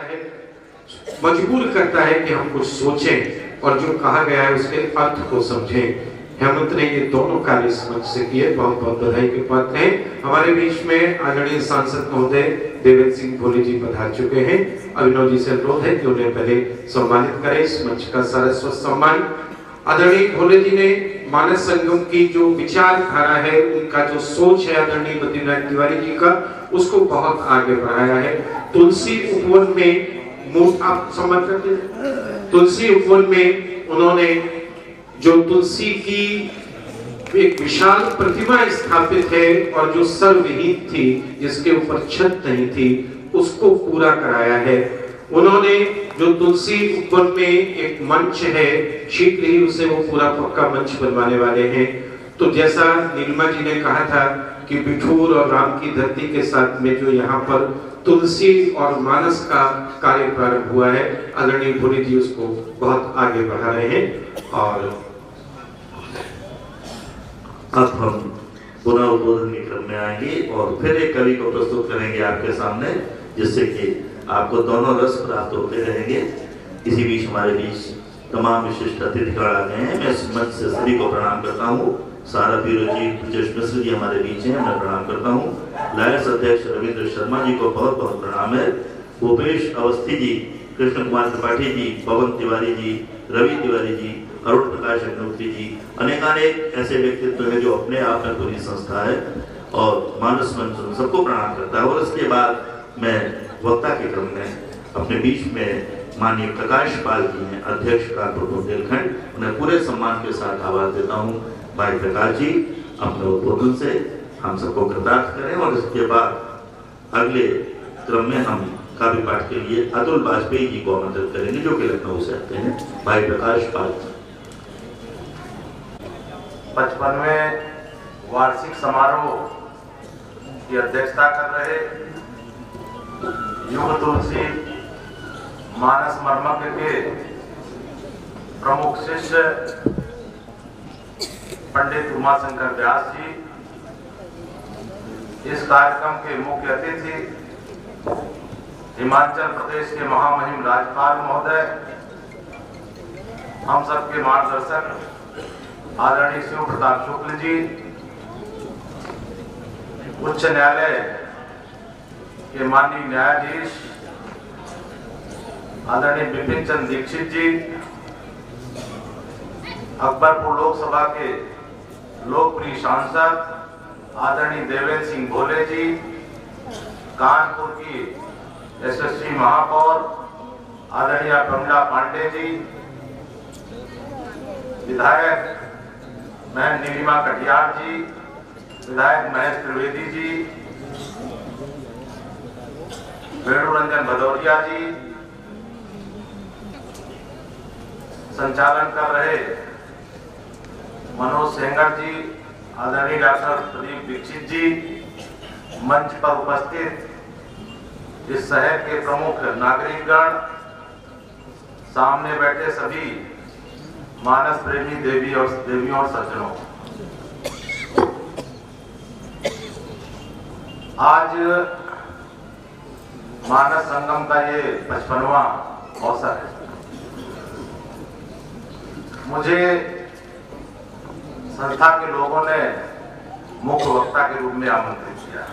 है, मजबूर करता है कि हम कुछ सोचें और जो कहा गया है उसके अर्थ को समझें। हेमंत ने ये दोनों कार्य इस मंच से किए, बहुत बहुत बधाई के पात्र हैं। हमारे बीच में आदरणीय सांसद महोदय देवेंद्र सिंह भोले जी पधार चुके हैं। अभिनव जी से अनुरोध है कि उन्हें पहले सम्मानित करें। इस मंच का सरस्वत सम्मान आदरणीय भोले जी ने मानस संगम की जो विचारधारा है, उनका जो सोच है आदरणीय बद्रीनाथ तिवारी जी का, उसको बहुत आगे बढ़ाया है। तुलसी उपवन में आप समझ करते हैं, तुलसी उपवन में उन्होंने जो तुलसी की एक विशाल प्रतिमा स्थापित है और जो सर्वविहीन थी, जिसके ऊपर छत नहीं थी, उसको पूरा कराया है। उन्होंने जो तुलसी उपवन में एक मंच है, शीघ्र ही उसे वो पूरा पक्का मंच बनवाने वाले हैं। तो जैसा नीलिमा जी ने कहा था कि बिठूर और राम की धरती के साथ में जो यहाँ पर तुलसी और मानस का कार्य प्रारंभ हुआ है, आदरणीय भोले जी उसको बहुत आगे बढ़ा रहे हैं। और अब हम पुनः उद्बोधन के क्रम में आएंगे और फिर एक कवि को प्रस्तुत करेंगे आपके सामने, जिससे कि आपको दोनों रस प्राप्त होते रहेंगे। इसी बीच हमारे बीच तमाम विशिष्ट अतिथिगण आ गए हैं। मैं इस मंच से सभी को प्रणाम करता हूँ। सारा पीरो जी, ब्रजेश मिश्र जी हमारे बीच हैं, मैं प्रणाम करता हूँ। लायंस अध्यक्ष रविंद्र शर्मा जी को बहुत बहुत प्रणाम है। भूपेश अवस्थी जी, कृष्ण कुमार त्रिपाठी जी, पवन तिवारी जी, रवि तिवारी जी, अरुण प्रकाश अग्निहोत्री जी, अनेकानेक ऐसे व्यक्तित्व हैं जो अपने आप में पूरी संस्था है और मानस मंच सबको प्रणाम करता है। और इसके बाद मैं वक्ता के क्रम में अपने बीच में माननीय प्रकाश पाल जी हैं, अध्यक्ष कानपुर बुंदेलखंड, उन्हें पूरे सम्मान के साथ आवाज देता हूँ। भाई प्रकाश जी अपने उद्बोधन से हम सबको कृतार्थ करें और इसके बाद अगले क्रम में हम काव्य पाठ के लिए अतुल वाजपेयी जी को आमंत्रित करेंगे, जो कि लखनऊ से आते हैं। भाई प्रकाश पाल। 55वें वार्षिक समारोह की अध्यक्षता कर रहे युग तुलसी मानस मर्मज्ञ के प्रमुख शिष्य पंडित उमाशंकर व्यास जी, इस कार्यक्रम के मुख्य अतिथि हिमाचल प्रदेश के महामहिम राज्यपाल महोदय, हम सबके मार्गदर्शक आदरणीय शिव प्रताप शुक्ल जी, उच्च न्यायालय के माननीय न्यायाधीश आदरणीय विपिन चंद्र दीक्षित जी, अकबरपुर लोकसभा के लोकप्रिय सांसद आदरणीय देवेंद्र सिंह भोले जी, कानपुर की यशस्वी महापौर आदरणीय कमला पांडे जी, विधायक बहन नीलिमा कटियार जी, विधायक महेश त्रिवेदी जी, वेणु रंजन भदौरिया जी, संचालन कर रहे मनोज सेंगर जी, आदरणीय डॉक्टर प्रदीप दीक्षित जी, मंच पर उपस्थित इस शहर के प्रमुख नागरिकगण, सामने बैठे सभी मानस प्रेमी देवियों और सज्जनों, आज मानस संगम का ये 55वां अवसर है। मुझे संस्था के लोगों ने मुख्य वक्ता के रूप में आमंत्रित किया।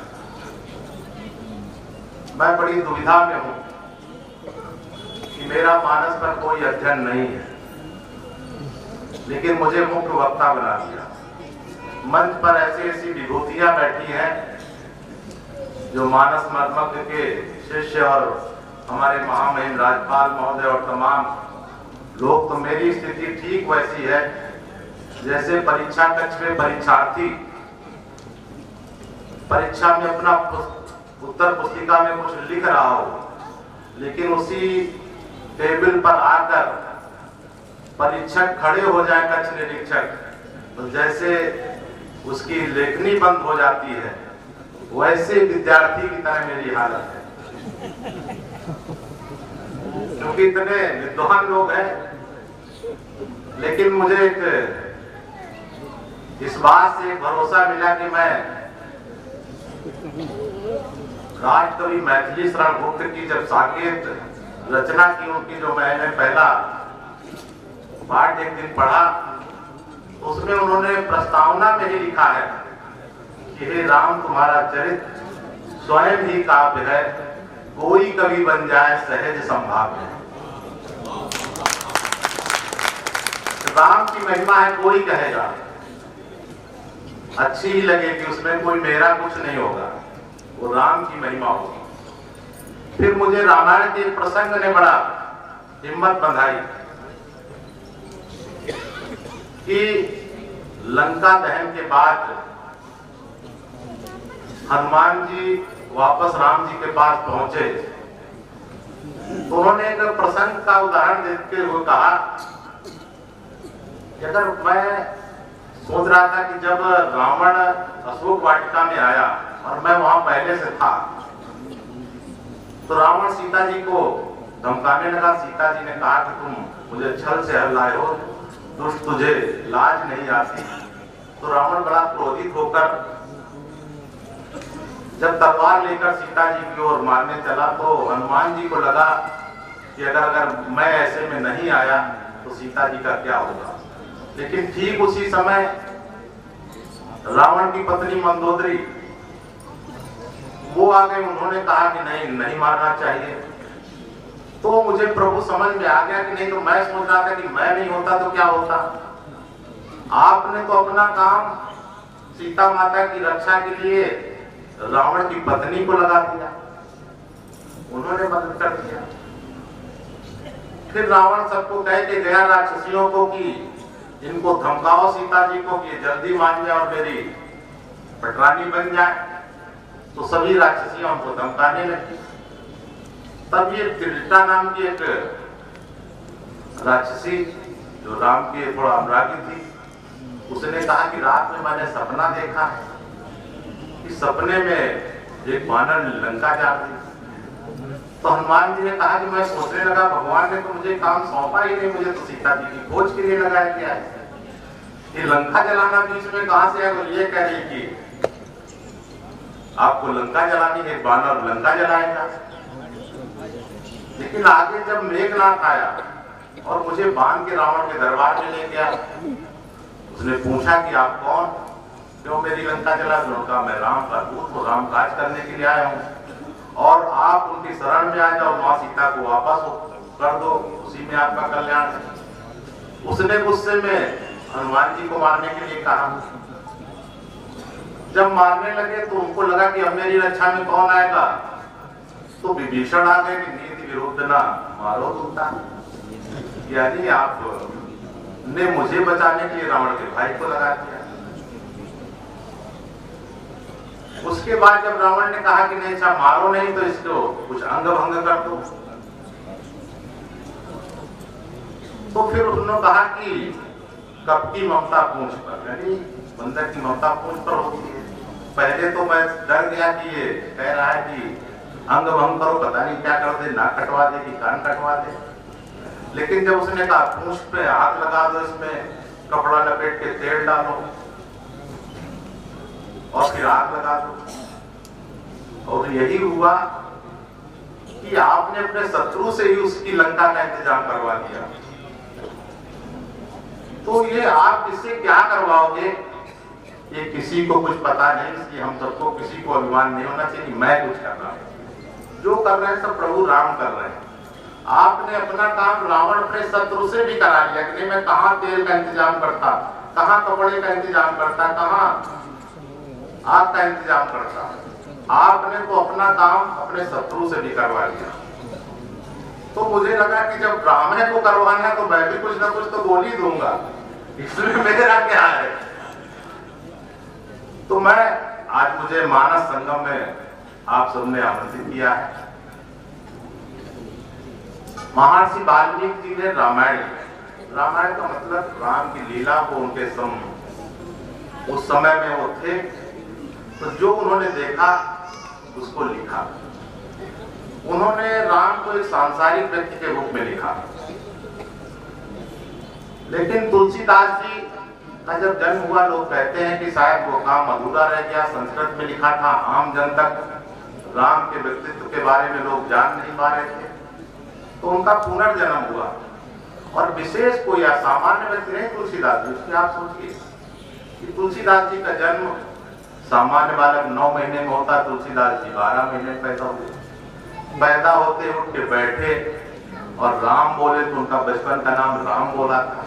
मैं बड़ी दुविधा में हूं कि मेरा मानस पर कोई अध्ययन नहीं है, लेकिन मुझे मुख्य वक्ता बना दिया। मंच पर ऐसी ऐसी विभूतियां बैठी हैं जो मानस मर्मज्ञ के शिष्य और हमारे महामहिम राज्यपाल महोदय और तमाम लोग। तो मेरी स्थिति ठीक वैसी है जैसे परीक्षा कक्ष में परीक्षार्थी परीक्षा में अपना उत्तर पुस्तिका में कुछ लिख रहा हो, लेकिन उसी टेबल पर आकर परीक्षक खड़े हो जाए, कक्ष निरीक्षक, तो जैसे उसकी लेखनी बंद हो जाती है, वैसे विद्यार्थी की तरह मेरी हालत है। क्योंकि इतने विद्वान लोग हैं, लेकिन मुझे एक इस बात से भरोसा मिला कि मैं राजकवि मैथिली शरण गुप्त की जब साकेत रचना की उनकी जो मैंने पहला पाठ एक दिन पढ़ा, उसमें उन्होंने प्रस्तावना में ही लिखा है कि हे राम तुम्हारा चरित्र स्वयं ही काव्य है, कोई कवि बन जाए सहज संभाव्य। राम की महिमा है, कोई कहेगा अच्छी ही लगेगी, उसमें कोई मेरा कुछ नहीं होगा, वो राम की महिमा होगी। फिर मुझे रामायण के प्रसंग ने बड़ा हिम्मत बंधाई कि लंका दहन के बाद हनुमान जी वापस राम जी के पास पहुंचे, तो उन्होंने एक प्रसंग का उदाहरण देते हुए कहा कि अगर मैं सोच रहा था कि जब रावण अशोक वाटिका में आया और मैं वहां पहले से था, तो रावण सीता जी को धमकाने लगा। सीता जी ने कहा कि तुम मुझे छल से हल लाए हो, दुष्ट तुझे लाज नहीं आती। तो रावण बड़ा क्रोधित होकर जब तलवार लेकर सीता जी की ओर मारने चला, तो हनुमान जी को लगा कि अगर मैं ऐसे में नहीं आया तो सीता जी का क्या होगा। लेकिन ठीक उसी समय रावण की पत्नी मंदोदरी वो आ गई, उन्होंने कहा कि नहीं मारना चाहिए। तो मुझे प्रभु समझ में आ गया कि नहीं, तो मैं सोच रहा था कि मैं नहीं होता तो क्या होता। आपने तो अपना काम सीता माता की रक्षा के लिए रावण की पत्नी को लगा दिया, उन्होंने मदद कर दिया। फिर रावण सबको कह के गया राक्षसियों को कि इनको धमकाओ सीता जी को कि जल्दी मान जाए और मेरी पटरानी बन जाए। तो सभी राक्षसियां उनको धमकाने लगी। तब ये त्रिजटा नाम की एक राक्षसी जो राम की थोड़ा अनुरागी थी, उसने कहा कि रात में मैंने सपना देखा है कि सपने में एक वानर लंका जा रही। तो हनुमान जी ने कहा कि मैं सोचने लगा भगवान ने तो मुझे काम सौंपा ही नहीं, मुझे तो सीता जी की खोज के लिए लगाया गया है, ये लंका जलाना बीच में कहां से है। तो ये कह रही कि आपको लंका जलानी है, वानर लंका जलाएगा। लेकिन आगे जब मेघनाथ आया और मुझे बांध के रावण के दरबार में ले गया, उसने पूछा कि आप कौन, क्यों मेरी लंका जला। उनका मैं राम का दूत हूँ, राम काज करने के लिए आया हूँ और आप उनकी शरण में आ जाओ, माँ सीता को वापस कर दो, उसी में आपका कल्याण है। उसने गुस्से में हनुमान जी को मारने के लिए कहा। जब मारने लगे तो उनको लगा कि अब मेरी रक्षा में कौन आएगा, तो विभीषण आ गए कि नीति विरुद्ध ना मारो दूता, यानी आप ने मुझे बचाने के लिए रावण के भाई को लगा दिया। उसके बाद जब रावण ने कहा कि नहीं अच्छा मारो नहीं तो इसको कुछ अंग भंग कर दो, तो फिर उन्होंने कहा कि कपटी ममता पूंछ पर, यानी बंदर की ममता पूंछ पर होती है। पहले तो मैं डर गया कि ये कह रहा है कि अंग भंग करो, पता नहीं क्या कर दे, नाक कटवा दे कि कान कटवा दे। लेकिन जब उसने कहा पूंछ पे हाथ लगा दो, इसमें कपड़ा लपेट के तेल डालो और फिर आग लगा दो, और यही हुआ कि आपने अपने शत्रु से ही उसकी लंका का इंतजाम करवा दिया। तो ये आप इससे क्या करवाओगे, ये किसी को कुछ पता नहीं, इसलिए हम सबको किसी को अभिमान नहीं होना चाहिए मैं कुछ कर रहा हूं। जो कर रहे हैं सब प्रभु राम कर रहे हैं। आपने अपना काम रावण अपने शत्रु से भी करा लिया कि नहीं मैं कहाँ तेल का इंतजाम करता, कहाँ कपड़े का इंतजाम करता, कहाँ आग का इंतजाम करता। आपने तो अपना काम अपने शत्रु से भी करवा लिया। तो मुझे लगा कि जब ब्राह्मण को करवाना है तो मैं भी कुछ ना कुछ तो बोल ही दूंगा, इसमें मेरा क्या है। तो मैं आज मुझे मानस संगम में आप सबने आमंत्रित किया है। महर्षि वाल्मीकि जी ने रामायण का मतलब राम की लीला को उनके उस समय में वो थे, तो जो उन्होंने देखा उसको लिखा। उन्होंने राम को एक सांसारिक व्यक्ति के रूप में लिखा। लेकिन तुलसीदास जी का जब जन्म हुआ, लोग कहते हैं कि शायद वो काम अधूरा रह गया, संस्कृत में लिखा था, आम जन तक राम के व्यक्तित्व के बारे में लोग जान नहीं पा रहे थे। तो उनका पुनर्जन्म हुआ। और विशेष कोई सामान्य व्यक्ति नहीं तुलसीदास जी, उसमें आप सोचिए कि तुलसीदास जी का जन्म सामान्य बालक 9 महीने में होता, तुलसीदास जी 12 महीने में पैदा हुए। पैदा होते उठ के बैठे और राम बोले तो उनका बचपन का नाम राम बोला था।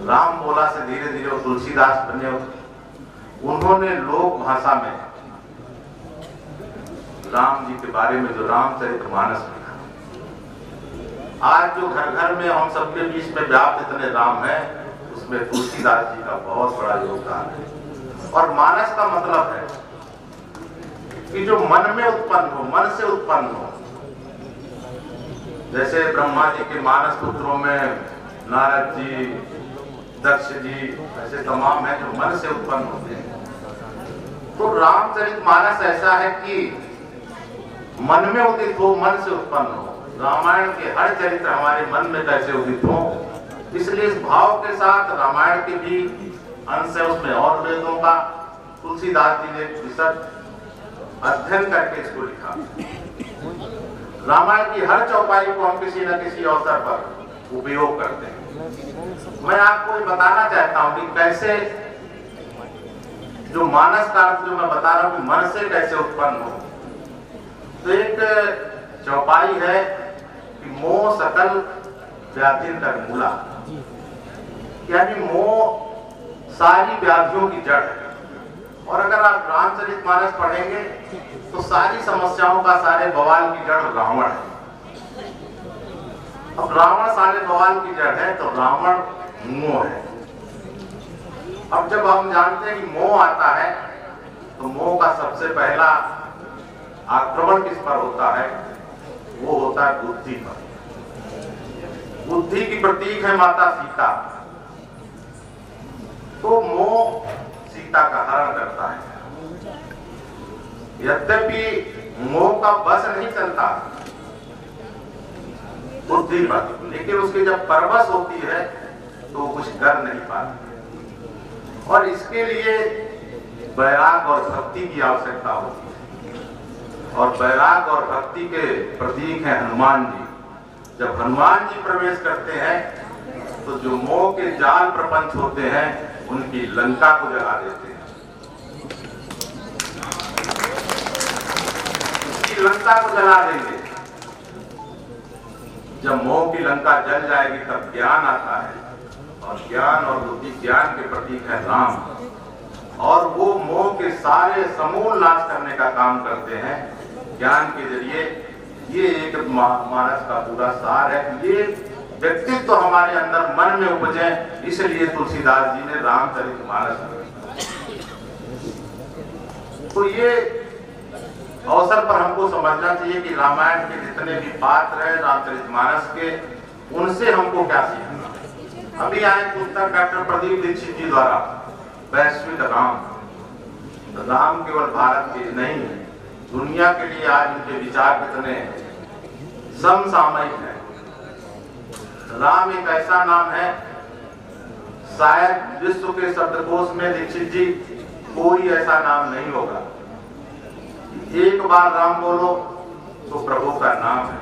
राम बोला से धीरे धीरे वो तुलसीदास बने। उन्होंने लोक भाषा में राम जी के बारे में जो रामचरितमानस लिखा। आज जो घर घर में हम सबके बीच में व्याप्त इतने राम हैं, उसमें तुलसीदास जी का बहुत बड़ा योगदान है। और मानस का मतलब है कि जो मन में उत्पन्न हो, मन से उत्पन्न हो। जैसे ब्रह्मा जी के मानस पुत्रों में नारद जी, दक्ष जी, ऐसे तमाम हैं जो मन से उत्पन्न होते हैं। तो रामचरितमानस ऐसा है कि मन में उदित हो, मन से उत्पन्न हो। रामायण के हर चरित्र हमारे मन में कैसे उदित हो, इसलिए इस भाव के साथ रामायण के भी अंश है, उसमें और वेदों का तुलसीदास जी ने विशद अध्ययन करके इसको लिखा। रामायण की हर चौपाई को हम किसी न किसी अवसर पर उपयोग करते हैं। मैं आपको ये बताना चाहता हूं कि कैसे जो मानस का अर्थ जो मैं बता रहा हूं कि मन से कैसे उत्पन्न हो। तो एक चौपाई है कि मोह सकल व्याधिन कर मूला, यानी मोह सारी व्याधियों की जड़ है। और अगर आप रामचरितमानस पढ़ेंगे तो सारी समस्याओं का, सारे बवाल की जड़ रावण है। अब रावण सारे बवाल की जड़ है तो रावण मोह है। अब जब हम जानते हैं कि मोह आता है तो मोह का सबसे पहला आक्रमण किस पर होता है? वो होता है बुद्धि पर। बुद्धि की प्रतीक है माता सीता। तो मोह सीता का हरण करता है। यद्यपि मोह का बस नहीं चलता बुद्धि पर, लेकिन उसकी जब परवश होती है तो कुछ कर नहीं पाती। और इसके लिए वैराग और भक्ति की आवश्यकता होती है। और वैराग और भक्ति के प्रतीक हैं हनुमान जी। जब हनुमान जी प्रवेश करते हैं तो जो मोह के जाल प्रपंच होते हैं उनकी लंका को जला देते हैं। उसकी लंका को जला देंगे। जब मोह की लंका जल जाएगी तब ज्ञान आता है। और ज्ञान और बुद्धि, ज्ञान के प्रतीक है राम। और वो मोह के सारे समूल नाश करने का काम करते हैं ज्ञान के जरिए। ये एक मानस का पूरा सार है। ये व्यक्तित्व तो हमारे अंदर मन में उपजे, इसलिए तुलसीदास जी ने रामचरितमानस लिखा। तो ये अवसर पर हमको समझना चाहिए कि रामायण के जितने भी पात्र हैं रामचरितमानस के, उनसे हमको क्या सीखना। अभी आए पुस्तक डॉक्टर प्रदीप दीक्षित जी द्वारा वैश्विक राम। राम केवल भारत के नहीं, दुनिया के लिए आज उनके विचार कितने समसामयिक हैं। राम एक ऐसा नाम है, शायद विश्व के शब्दकोश में दीक्षित जी कोई ऐसा नाम नहीं होगा। एक बार राम बोलो तो प्रभु का नाम है।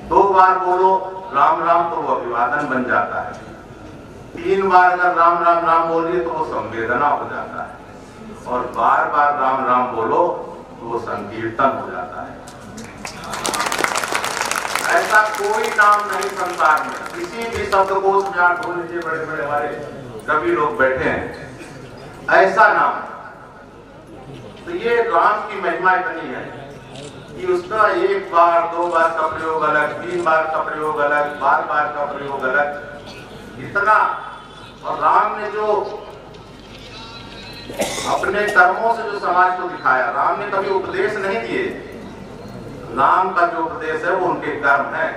2 बार बोलो राम राम तो वो अभिवादन बन जाता है। 3 बार अगर राम राम राम बोलिए तो वो संवेदना हो जाता है। और बार बार राम राम बोलो तो वो संकीर्तन हो जाता है। ऐसा कोई नाम नहीं संसार में, किसी भी शब्दकोश में आप ढूंढ लीजिए, बड़े बड़े हमारे कवि लोग बैठे हैं, ऐसा नाम। तो ये राम की महिमा इतनी है कि उसका 1 बार 2 बार का प्रयोग अलग, 3 बार का प्रयोग अलग, बार बार का प्रयोग अलग, इतना। और राम ने जो अपने कर्मों से जो समाज को दिखाया, राम ने कभी उपदेश नहीं दिए। राम का जो उपदेश है वो उनके कर्म है।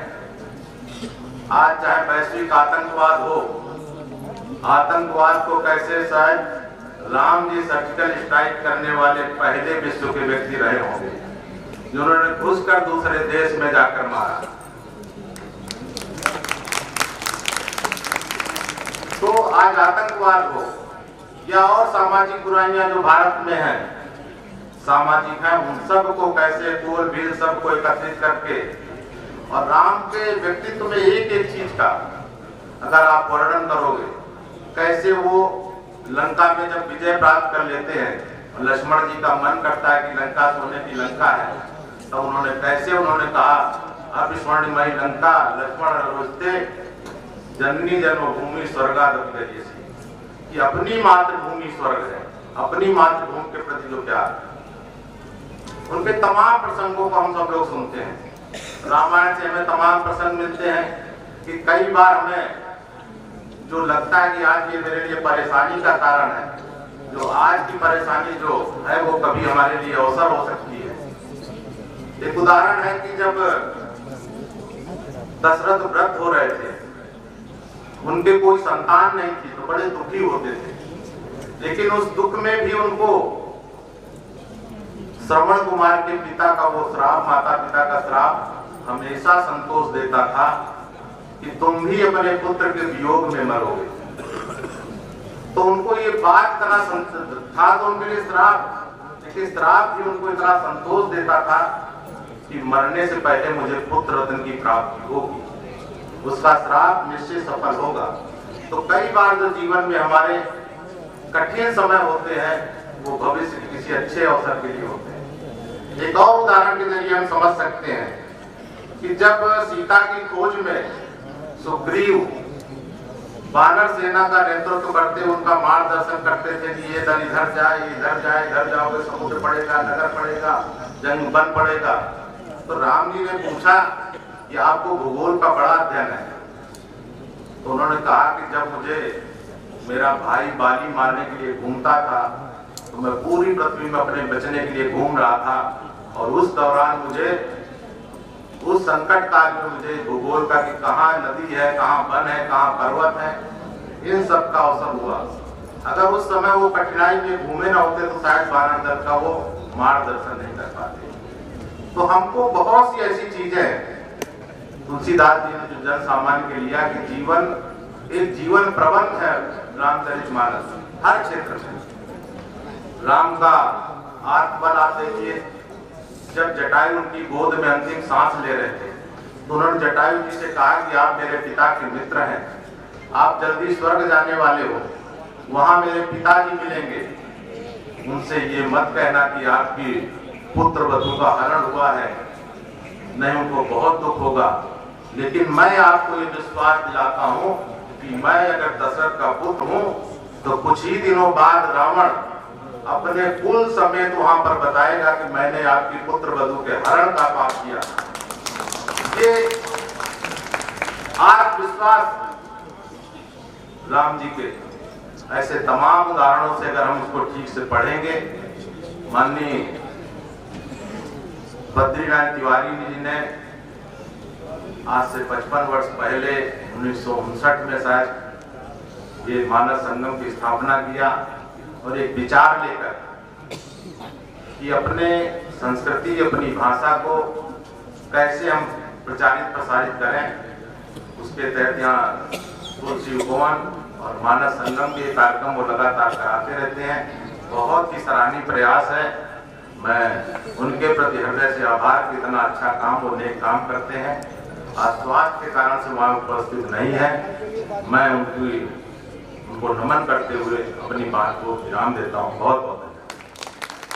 आज चाहे वैश्विक आतंकवाद हो, आतंकवाद को कैसे शायद राम जी सर्जिकल स्ट्राइक करने वाले पहले विश्व के व्यक्ति रहे होंगे, जिन्होंने घुसकर दूसरे देश में जाकर मारा। तो आज आतंकवाद हो या और सामाजिक बुराइयां जो भारत में हैं, सामाजिक हैं, उन सब को कैसे गोल भील सबको एकत्रित करके और राम के व्यक्तित्व में एक एक चीज का अगर आप वर्णन करोगे, कैसे वो लंका में जब विजय प्राप्त कर लेते हैं और लक्ष्मण जी का मन करता है कि लंका सोने की लंका है, तब उन्होंने कैसे कहा अब स्वर्णमयी लंका लक्ष्मण रोजते जननी जन्मभूमि स्वर्गादपि गरीयसी, कि अपनी मातृभूमि स्वर्ग है, अपनी मातृभूमि के प्रति जो प्यार। उनके तमाम प्रसंगों को हम सब लोग सुनते हैं, रामायण से हमें तमाम प्रसंग मिलते हैं कि कई बार हमें जो लगता है कि आज ये मेरे लिए परेशानी का कारण है, जो आज की परेशानी जो है वो कभी हमारे लिए अवसर हो सकती है। एक उदाहरण है कि जब दशरथ व्रत हो रहे थे, उनके कोई संतान नहीं थी तो बड़े दुखी होते थे, लेकिन उस दुख में भी उनको श्रवण कुमार के पिता का वो श्राप, माता पिता का श्राप हमेशा संतोष देता था कि तुम भी अपने पुत्र के वियोग में मरोगे। तो उनको ये बात इतना था तो उनके लिए श्राप, लेकिन श्राप भी उनको इतना संतोष देता था कि मरने से पहले मुझे पुत्र रत्न की प्राप्ति होगी, उसका श्राप निश्चित सफल होगा। तो कई बार जो जीवन में हमारे कठिन समय होते हैं वो भविष्य के किसी अच्छे अवसर के लिए होते हैं। एक और उदाहरण के जरिए हम समझ सकते हैं कि जब सीता की खोज में सुग्रीव वानर सेना का नेतृत्व करते, उनका मार्गदर्शन करते थे कि ये दल इधर जाए, इधर जाए, इधर जाओगे समुद्र पड़ेगा, नगर पड़ेगा, जंग बन पड़ेगा। तो राम जी ने पूछा कि आपको भूगोल का बड़ा अध्ययन है, तो उन्होंने कहा कि जब मुझे मेरा भाई बाली मारने के लिए घूमता था तो मैं पूरी पृथ्वी में अपने बचने के लिए घूम रहा था, और उस दौरान मुझे उस संकट काल में मुझे भूगोल का कि कहाँ नदी है, कहाँ वन है, कहाँ पर्वत है, इन सब का अवसर हुआ। अगर उस समय वो कठिनाई में घूमे ना होते तो शायद वानर दल का वो मार्गदर्शन नहीं कर पाते। तो हमको बहुत सी ऐसी चीजें तुलसीदास जी ने जो जन सामान्य के लिया कि जीवन एक जीवन प्रबंध है। रामचरितमानस हर क्षेत्र में राम का आत्मबल आप देखिए, जब जटायु उनकी गोद में अंतिम सांस ले रहे थे तो उन्होंने जटायु जी से कहा कि आप मेरे पिता के मित्र हैं, आप जल्दी स्वर्ग जाने वाले हो, वहां मेरे पिताजी मिलेंगे, उनसे ये मत कहना कि आपकी पुत्र वधु का हरण हुआ है, नहीं उनको बहुत दुख होगा, लेकिन मैं आपको ये विश्वास दिलाता हूँ कि मैं अगर दशरथ का पुत्र हूँ तो कुछ ही दिनों बाद रावण अपने कुल समेत वहां पर बताएगा कि मैंने आपकी पुत्र वधु के हरण का पाप किया। ये आत्मविश्वास राम जी के ऐसे तमाम उदाहरणों से अगर हम उसको ठीक से पढ़ेंगे, माननीय बद्रीनाथ तिवारी जी ने आज से 55 वर्ष पहले 1959 में शायद ये मानस संगम की स्थापना किया, और एक विचार लेकर कि अपने संस्कृति, अपनी भाषा को कैसे हम प्रचारित प्रसारित करें, उसके तहत यहाँ तुलसी उपवन और मानस संगम के कार्यक्रम वो लगातार कराते रहते हैं। बहुत ही सराहनीय प्रयास है, मैं उनके प्रति हृदय से आभार कि इतना अच्छा काम वो नेक काम करते हैं। आज स्वास्थ्य के कारण से वहाँ उपस्थित नहीं है, मैं उनको नमन करते हुए अपनी बात को विराम देता हूँ। बहुत